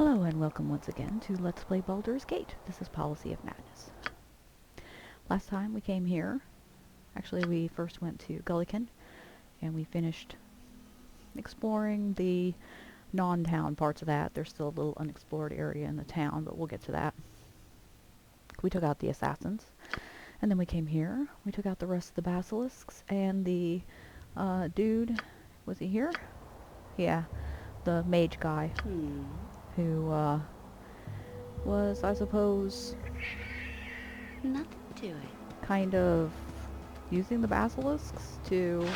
Hello and welcome once again to Let's Play Baldur's Gate. This is Policy of Madness. Last time we came here, actually we first went to Gulliken, and we finished exploring the non-town parts of that. There's still a little unexplored area in the town, but we'll get to that. We took out the assassins, and then we came here. We took out the rest of the basilisks, and the dude, was he here? Yeah, the mage guy. Who was, I suppose, Nothing to it. kind of using the basilisks to,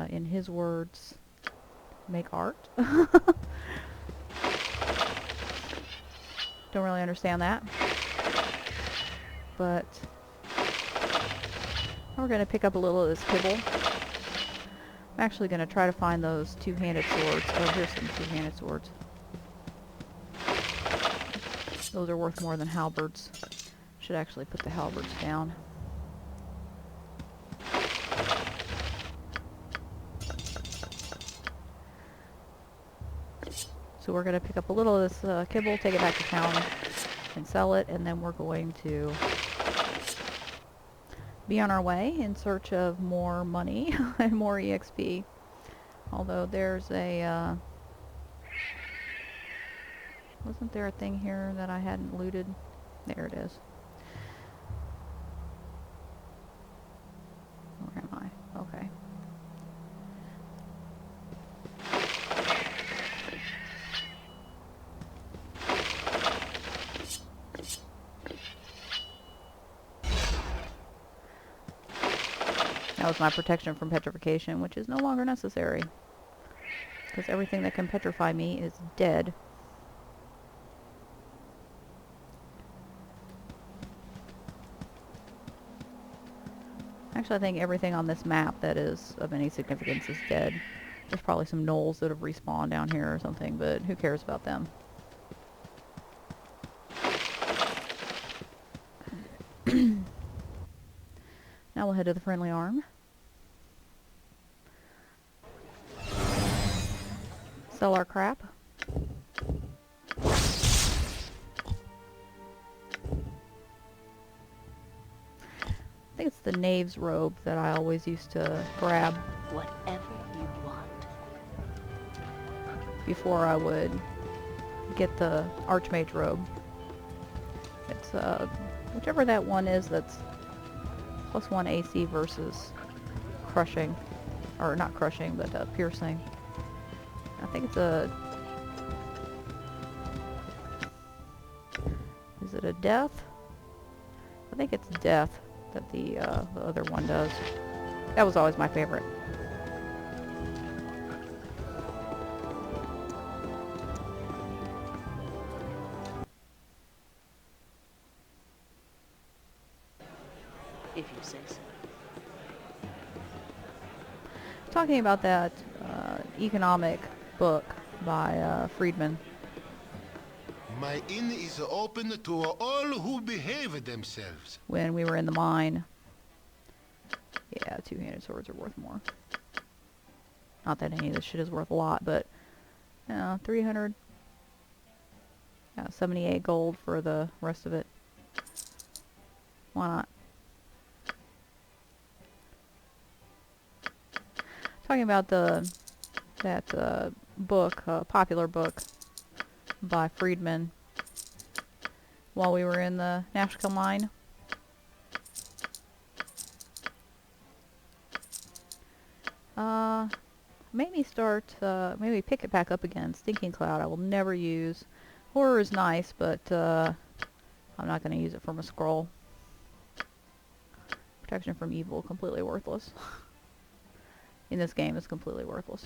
in his words, make art. Don't really understand that. But we're going to pick up a little of this kibble. I'm actually going to try to find those two-handed swords. Oh, here's some two-handed swords. Those are worth more than halberds. Should actually put the halberds down. So we're going to pick up a little of this kibble, take it back to town, and sell it, and then we're going to be on our way in search of more money and more EXP. Although there's a, wasn't there a thing here that I hadn't looted? There it is. Where am I? Okay. That was my protection from petrification, which is no longer necessary. Because everything that can petrify me is dead. Actually, I think everything on this map that is of any significance is dead. There's probably some gnolls that have respawned down here or something, but who cares about them? Now we'll head to the Friendly Arm. Sell our crap. I think it's the knave's robe that I always used to grab Whatever you want. before I would get the archmage robe. It's whichever that one is that's +1 AC versus crushing, or not crushing, but piercing. I think it's a... Is it a death? I think it's death that the other one does. That was always my favorite. If you say so. Talking about that economic book by Friedman. My inn is open to all who behave themselves. When we were in the mine. Yeah, two-handed swords are worth more. Not that any of this shit is worth a lot, but 300. 78 gold for the rest of it. Why not? Talking about that book, popular book by Friedman while we were in the Nashka mine. Maybe pick it back up again. Stinking Cloud I will never use. Horror is nice, but I'm not going to use it from a scroll. Protection from evil, completely worthless. In this game, it's completely worthless.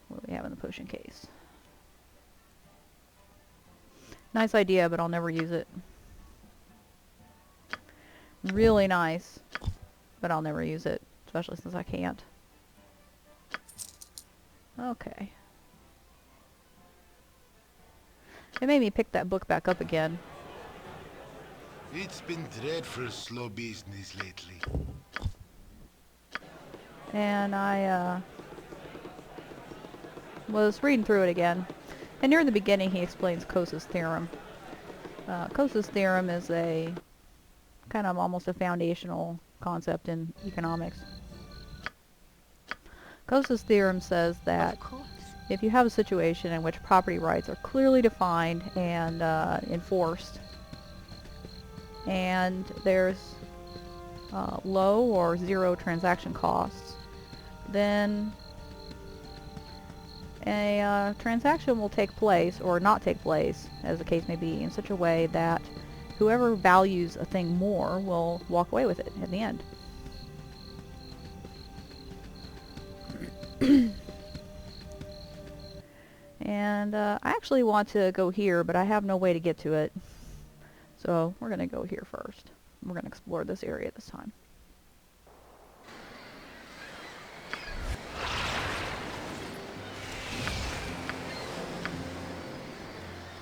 What do we have in the potion case? Nice idea, but I'll never use it. Really nice, but I'll never use it, especially since I can't. Okay. It made me pick that book back up again. It's been dreadful slow business lately. And I was reading through it again, and near the beginning he explains Coase's theorem. Coase's theorem is a kind of almost a foundational concept in economics. Coase's theorem says that Of course. if you have a situation in which property rights are clearly defined and enforced, and there's low or zero transaction costs, then a transaction will take place or not take place, as the case may be, in such a way that whoever values a thing more will walk away with it at the end. And I actually want to go here, but I have no way to get to it. So we're going to go here first. We're going to explore this area this time.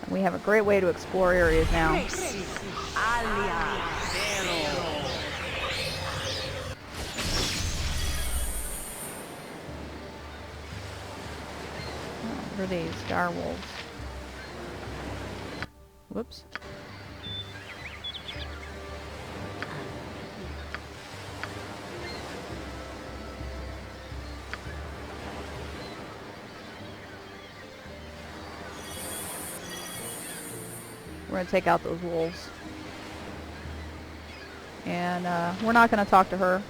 And we have a great way to explore areas now. What are these? Dire wolves. Whoops. We're going to take out those wolves. And we're not going to talk to her.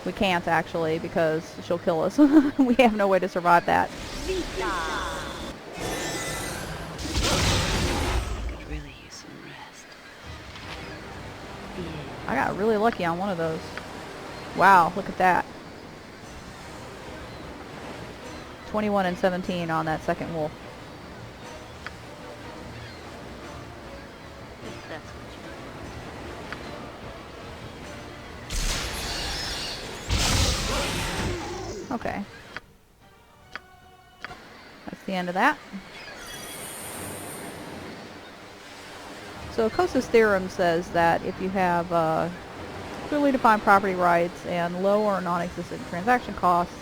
We can't, actually, because she'll kill us. We have no way to survive that. Could really use some rest. I got really lucky on one of those. Wow, look at that. 21 and 17 on that second wolf. If that's what you Okay. That's the end of that. So Coase's theorem says that if you have clearly defined property rights and low or non-existent transaction costs,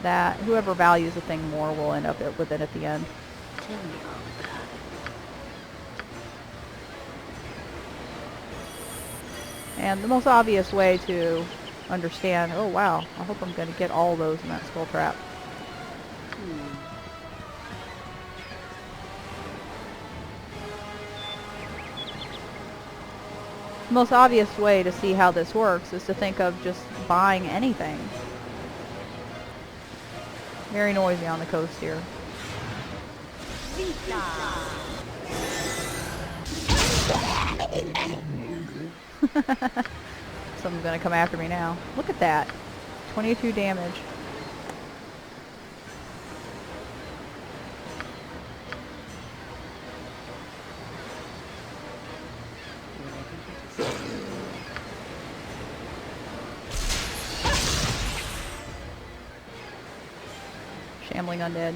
that whoever values a thing more will end up with it at the end. tell me all about it. And the most obvious way to understand, oh wow, I hope I'm going to get all those in that skull trap. The most obvious way to see how this works is to think of just buying anything. Very noisy on the coast here. Something's gonna come after me now. Look at that. 22 damage. Shambling undead.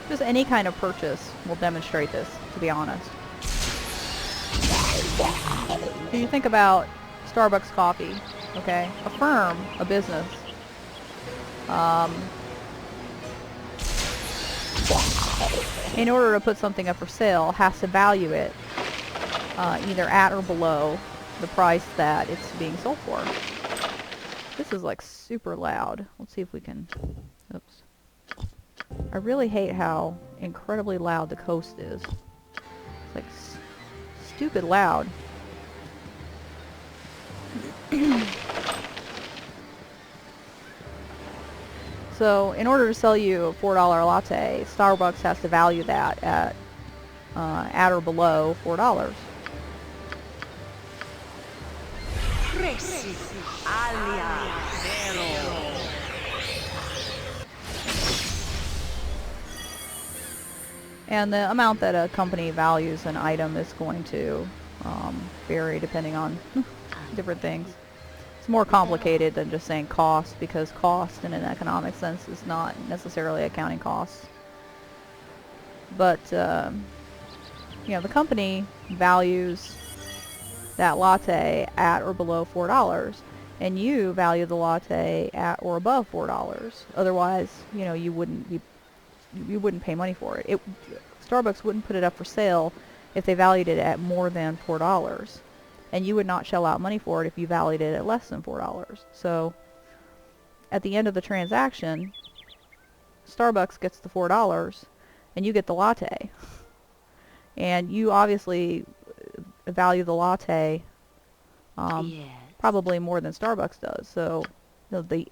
Just any kind of purchase will demonstrate this, to be honest. If you think about Starbucks coffee, okay? A firm, a business, in order to put something up for sale, has to value it either at or below the price that it's being sold for. This is like super loud. Let's see if we can... Oops. I really hate how incredibly loud the coast is. It's like stupid loud. So, in order to sell you a $4 latte, Starbucks has to value that at or below $4. And the amount that a company values an item is going to vary depending on different things. It's more complicated than just saying cost, because cost in an economic sense is not necessarily accounting costs. But, you know, the company values that latte at or below $4. and you value the latte at or above $4. Otherwise, you know, you wouldn't pay money for it. Starbucks wouldn't put it up for sale if they valued it at more than $4, and you would not shell out money for it if you valued it at less than $4. So at the end of the transaction, Starbucks gets the $4 and you get the latte. And you obviously value the latte Yes. probably more than Starbucks does. So the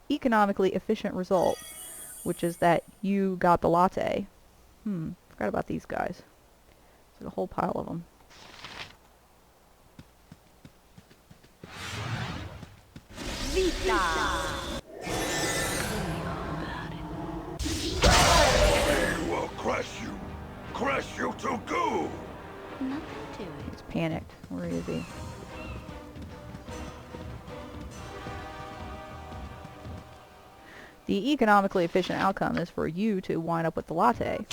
economically efficient result, which is that you got the latte. Forgot about these guys. There's a whole pile of them. Vita! We will crush you. Crush you to goo. Nothing to it. He's panicked. Where is he? The economically efficient outcome is for you to wind up with the latte,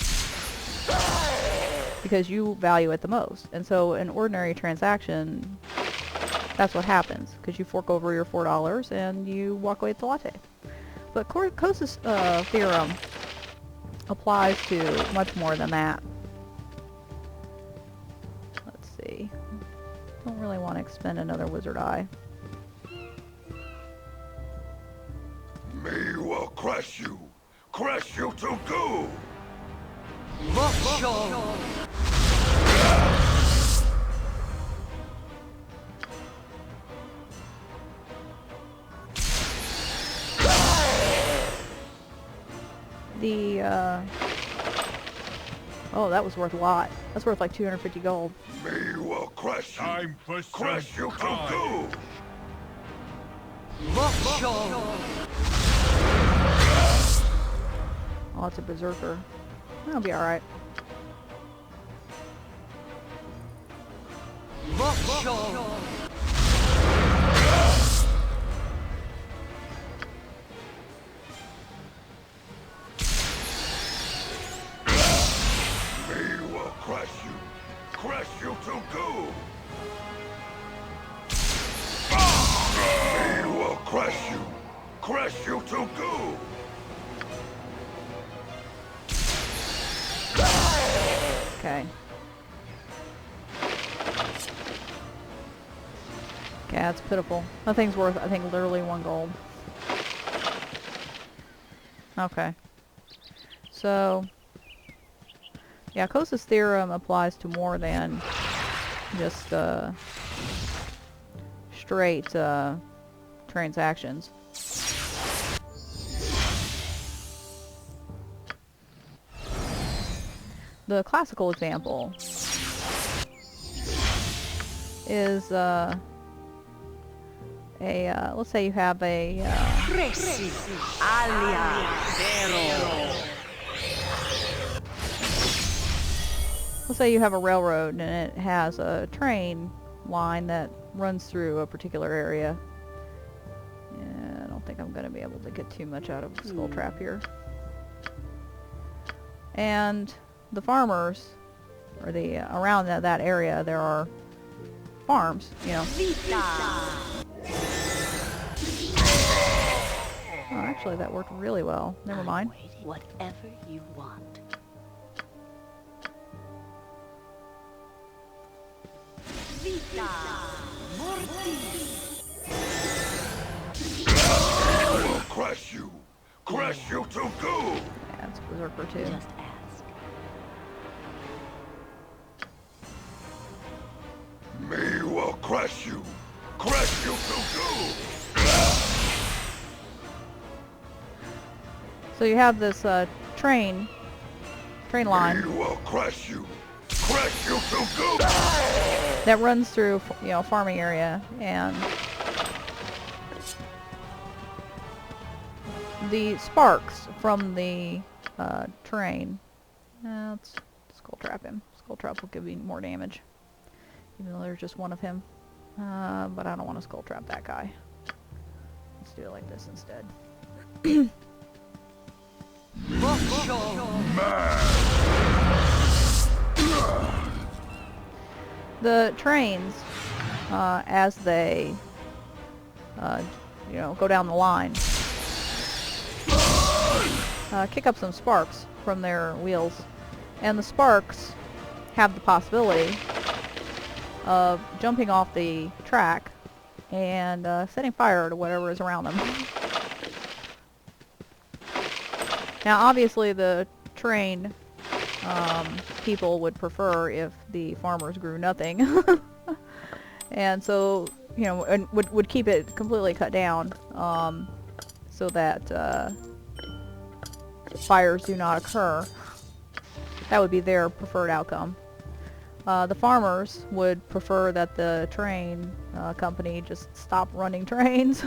because you value it the most. And so an ordinary transaction, that's what happens, because you fork over your $4 and you walk away with the latte. But Coase's theorem applies to much more than that. Let's see. Don't really want to expend another wizard eye. Me will crush you. Crush you to goo. Oh, that was worth a lot. That's worth like 250 gold. Me will crush you. Time for Crush you to time. goo. Oh, it's a berserker. That'll be alright. Me will crush you. Crush you to goo. Me will crush you. Crush you to goo. Okay. Okay, that's pitiful. That thing's worth, I think, literally 1 gold. Okay. So, yeah, Coase's theorem applies to more than just straight transactions. The classical example is let's say you have a let's say you have a railroad and it has a train line that runs through a particular area. Yeah, I don't think I'm going to be able to get too much out of the skull trap here. And the farmers, or the around that area, there are farms, you know. Oh, actually, that worked really well. Never mind. Waiting. Whatever you want. Vita! Morti! I will crush you. Crush you to goo. Yeah, it's berserker too. Just ask. Me will crush you. Crush you to goo. So you have this train line Me will crush you. Crush you to goo. that runs through, you know, farming area, and the sparks from the train. Let's skull trap him. Skull trap will give me more damage, even though there's just one of him. But I don't want to skull trap that guy. Let's do it like this instead. The trains, as they you know, go down the line. Kick up some sparks from their wheels. And the sparks have the possibility of jumping off the track and setting fire to whatever is around them. Now obviously the trained people would prefer if the farmers grew nothing. And so, you know, and would keep it completely cut down so that fires do not occur. That would be their preferred outcome. The farmers would prefer that the train company just stop running trains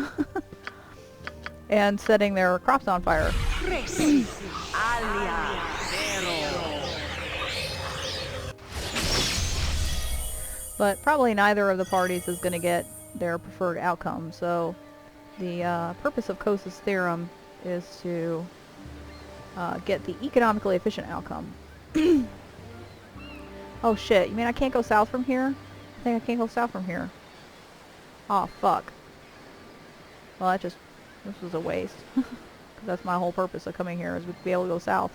and setting their crops on fire. But probably neither of the parties is going to get their preferred outcome. So the purpose of Coase's theorem is to get the economically efficient outcome. Oh shit, you mean I can't go south from here? I think I can't go south from here. Aw, fuck. Well, this was a waste. 'Cause that's my whole purpose of coming here, is to be able to go south.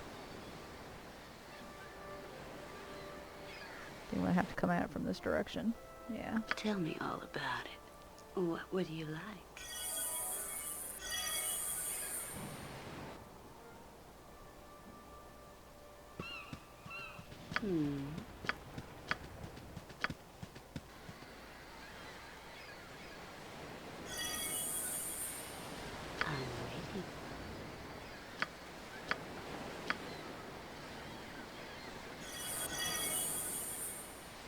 I think I'm gonna have to come at it from this direction. Yeah. Tell me all about it. What would you like? I'm waiting.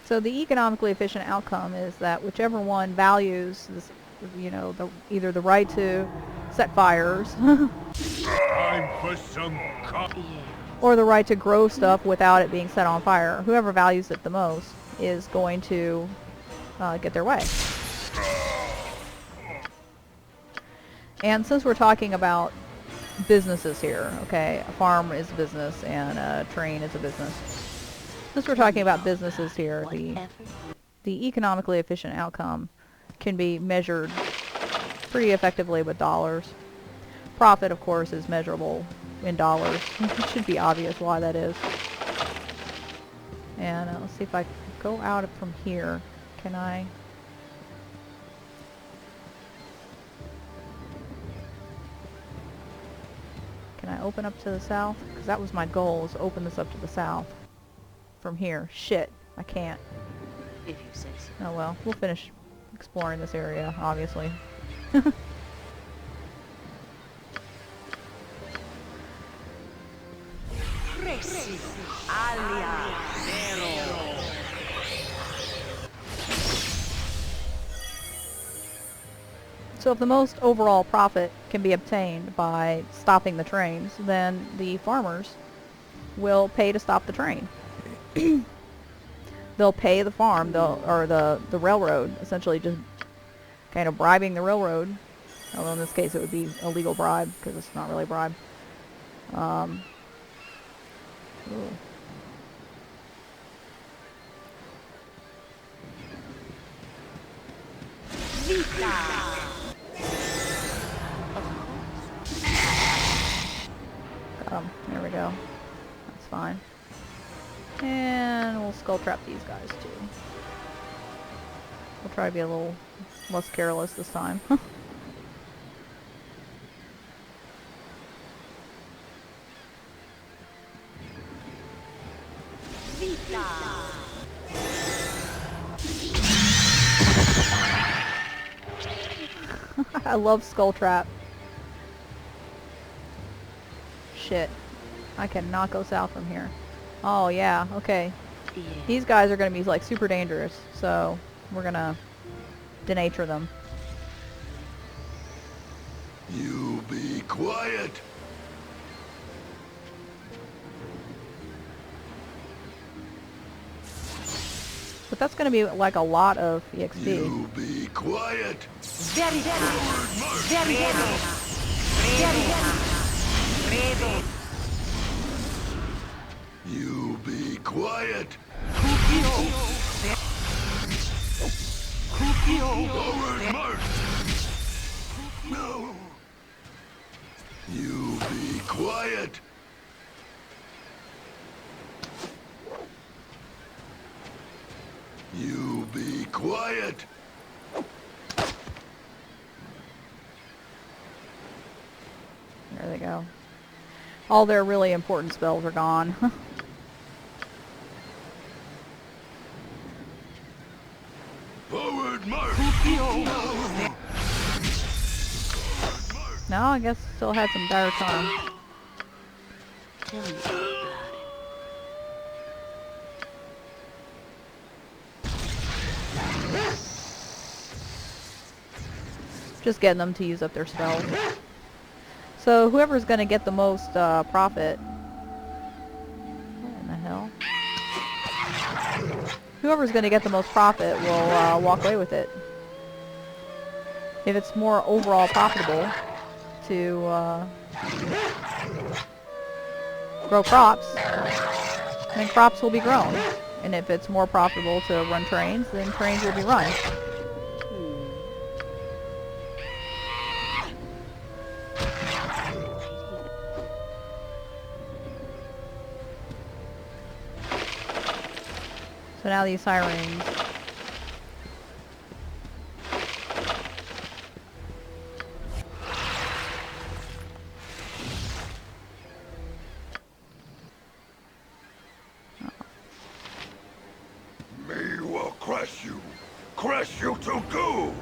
So the economically efficient outcome is that whichever one values this, you know, either the right to set fires Time for some Yeah. or the right to grow stuff without it being set on fire. Whoever values it the most is going to get their way. And since we're talking about businesses here, okay, a farm is a business and a train is a business. Since we're talking about businesses here, the economically efficient outcome can be measured pretty effectively with dollars. Profit, of course, is measurable in dollars. It should be obvious why that is. And let's see if I go out from here. Can I? Can I open up to the south? Because that was my goal, is open this up to the south. From here. Shit. I can't. If you say so. Oh well. We'll finish exploring this area, obviously. So if the most overall profit can be obtained by stopping the trains, then the farmers will pay to stop the train. They'll pay the farm, or the railroad, essentially just kind of bribing the railroad. Although in this case it would be a legal bribe, because it's not really a bribe. Ooh. Got 'em. There we go. That's fine. And we'll skull trap these guys too. We'll try to be a little less careless this time. I love skull trap. Shit. I cannot go south from here. Oh yeah, okay. Yeah. These guys are gonna be like super dangerous, so we're gonna denature them. You be quiet. But that's gonna be like a lot of EXP. You be quiet. You be quiet. Forward march. No. You be quiet. You be quiet. There they go. All their really important spells are gone. Forward march. No, I guess still had some dire charm. Tell me all about it. Just getting them to use up their spells. So whoever's going to get the most profit... What in the hell? Whoever's going to get the most profit will walk away with it. If it's more overall profitable to grow crops, then crops will be grown. And if it's more profitable to run trains, then trains will be run. So now these sirens. Me will crush you. Crush you to goo.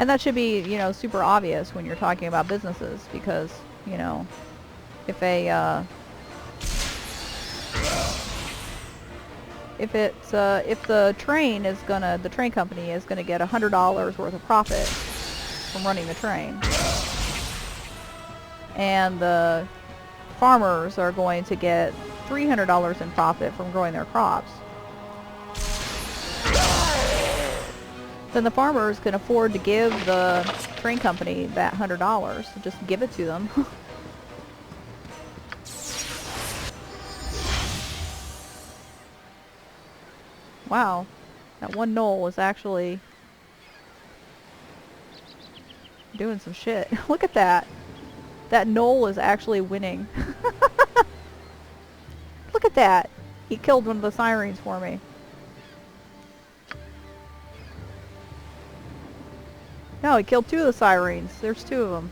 And that should be, you know, super obvious when you're talking about businesses because, you know, if a if the train is gonna, the train company is gonna get $100 worth of profit from running the train, and the farmers are going to get $300 in profit from growing their crops, then the farmers can afford to give the train company that $100. So just give it to them. Wow, that one knoll is actually doing some shit. Look at that. That knoll is actually winning. Look at that. He killed one of the sirens for me. No, he killed 2 of the sirens. There's 2 of them.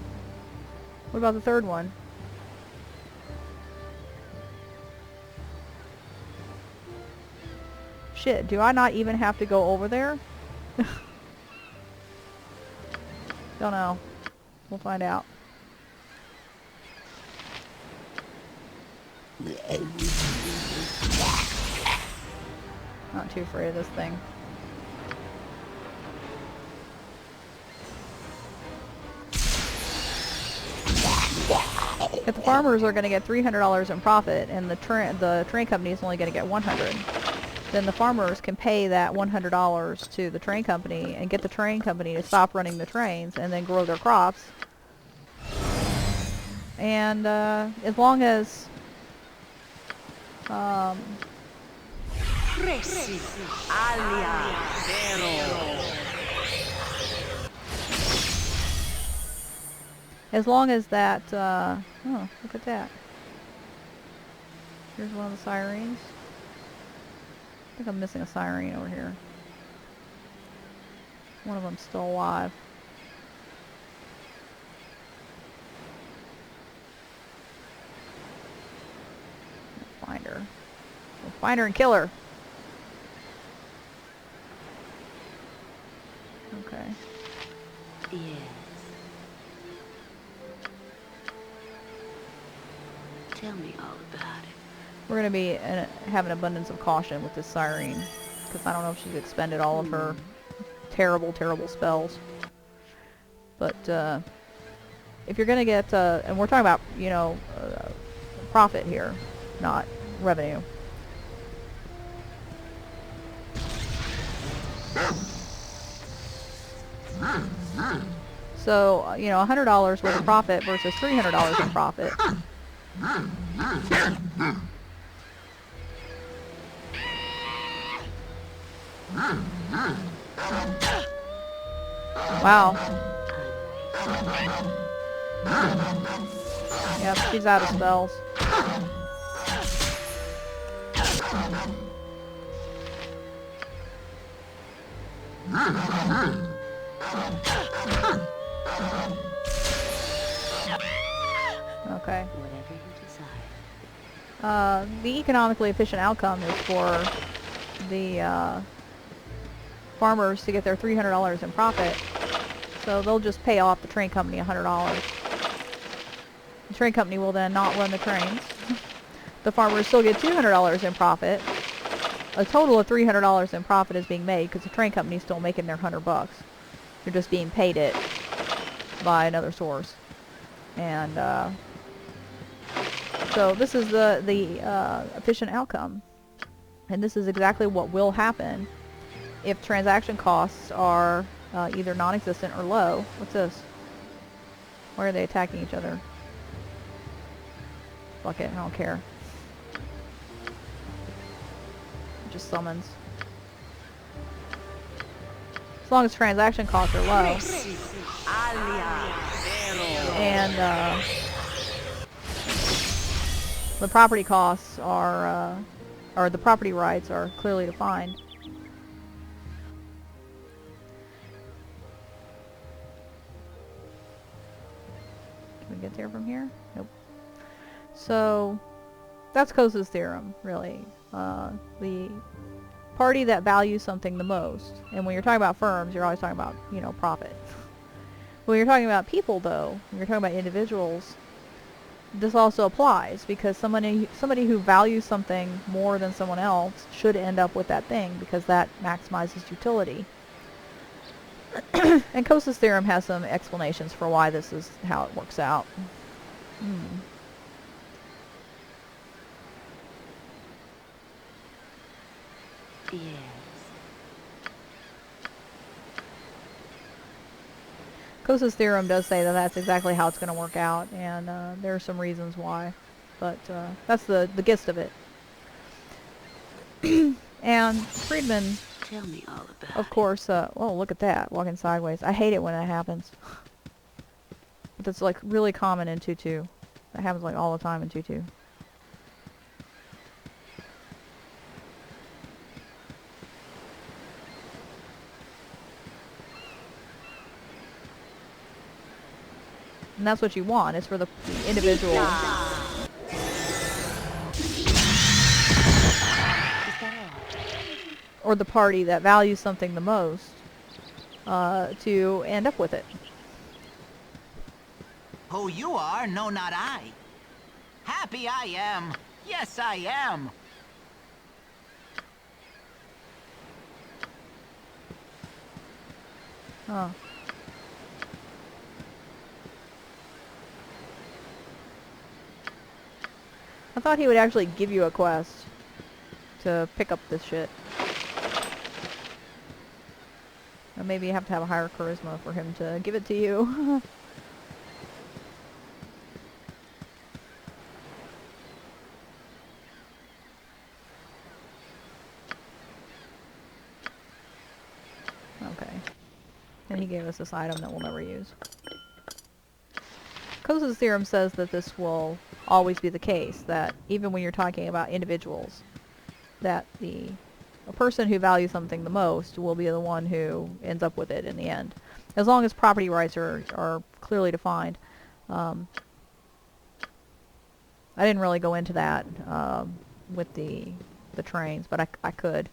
What about the third one? Shit, do I not even have to go over there? Don't know. We'll find out. Not too afraid of this thing. If the farmers are going to get $300 in profit and the train company is only going to get $100, then the farmers can pay that $100 to the train company and get the train company to stop running the trains and then grow their crops. And as long as as long as that, oh, look at that. Here's one of the sirens. I think I'm missing a siren over here. One of them's still alive. Find her. We'll find her and kill her. Okay. Yes. Tell me all about it. We're going to be have an abundance of caution with this siren, because I don't know if she's expended all of her terrible, terrible spells. But if you're going to get, and we're talking about, you know, profit here, not revenue. So, you know, $100 worth of profit versus $300 in profit. Wow. Yep, she's out of spells. Okay. Whatever you desire. The economically efficient outcome is for the farmers to get their $300 in profit. So they'll just pay off the train company $100. The train company will then not run the trains. The farmers still get $200 in profit. A total of $300 in profit is being made because the train company is still making their $100. They're just being paid it by another source. And so this is the efficient outcome. And this is exactly what will happen if transaction costs are either non-existent or low. What's this? Why are they attacking each other? Fuck it, I don't care. Just summons. As long as transaction costs are low. And the property costs are, or the property rights are clearly defined. Can we get there from here? Nope. So, that's Coase's theorem, really. The party that values something the most, and when you're talking about firms, you're always talking about, you know, profit. When you're talking about people, though, when you're talking about individuals, this also applies, because somebody who values something more than someone else should end up with that thing, because that maximizes utility. And Coase's theorem has some explanations for why this is how it works out. Yes. Coase's theorem does say that that's exactly how it's going to work out, and there are some reasons why, but that's the gist of it. And Friedman, Tell me all about of course, oh, look at that, walking sideways. I hate it when that happens. But that's like really common in 2-2. That happens like all the time in 2-2. And that's what you want, is for the individual. Is that all? Or the party that values something the most, to end up with it. Who you are, no, not I. Happy I am. Yes, I am. Oh. I thought he would actually give you a quest to pick up this shit. Or maybe you have to have a higher charisma for him to give it to you. Okay. And he gave us this item that we'll never use. Coase's theorem says that this will always be the case, that even when you're talking about individuals, that a person who values something the most will be the one who ends up with it in the end, as long as property rights are clearly defined. I didn't really go into that with the trains, but I could.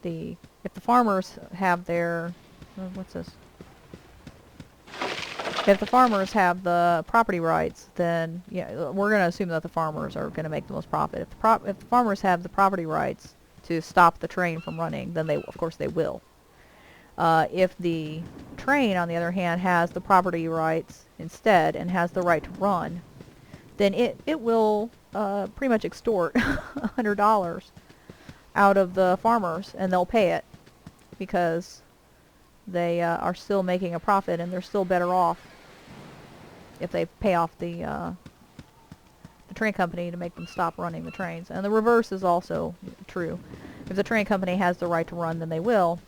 If the farmers have their what's this? If the farmers have the property rights, then yeah, we're going to assume that the farmers are going to make the most profit. If the farmers have the property rights to stop the train from running, then of course they will. If the train, on the other hand, has the property rights instead and has the right to run, then it will pretty much extort $100 out of the farmers, and they'll pay it because they are still making a profit, and they're still better off if they pay off the train company to make them stop running the trains. And the reverse is also true. If the train company has the right to run, then they will,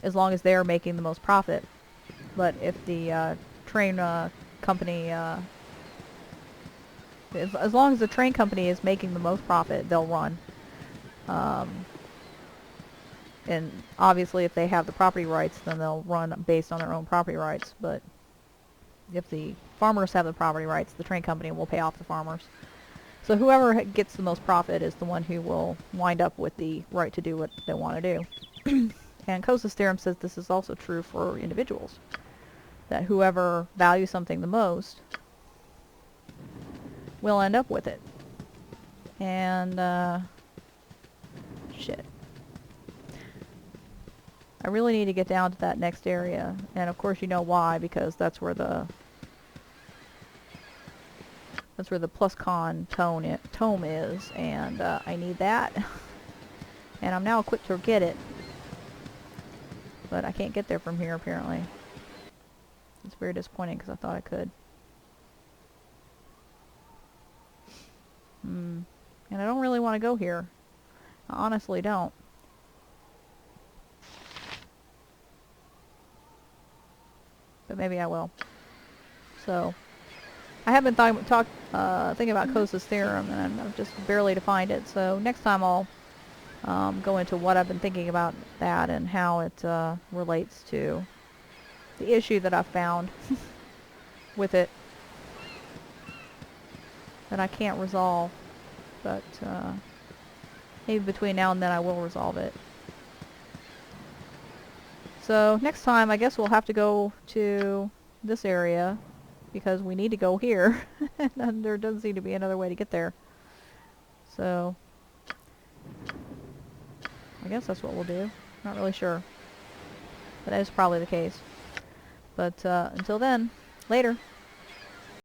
as long as they're making the most profit. But if the train company, as long as the train company is making the most profit, they'll run. And obviously if they have the property rights, then they'll run based on their own property rights. But if the farmers have the property rights, the train company will pay off the farmers. So whoever gets the most profit is the one who will wind up with the right to do what they want to do. And Coase's theorem says this is also true for individuals. That whoever values something the most will end up with it. And, shit. I really need to get down to that next area. And of course you know why, because that's where the plus con tome is, and I need that. And I'm now equipped to get it. But I can't get there from here, apparently. It's very disappointing, because I thought I could. And I don't really want to go here. I honestly don't. But maybe I will. So, I have been thinking about Coase's theorem, and I've just barely defined it. So next time I'll go into what I've been thinking about that and how it relates to the issue that I've found with it that I can't resolve. But maybe between now and then I will resolve it. So next time I guess we'll have to go to this area, because we need to go here. And there doesn't seem to be another way to get there. So I guess that's what we'll do. Not really sure. But that is probably the case. But until then, later.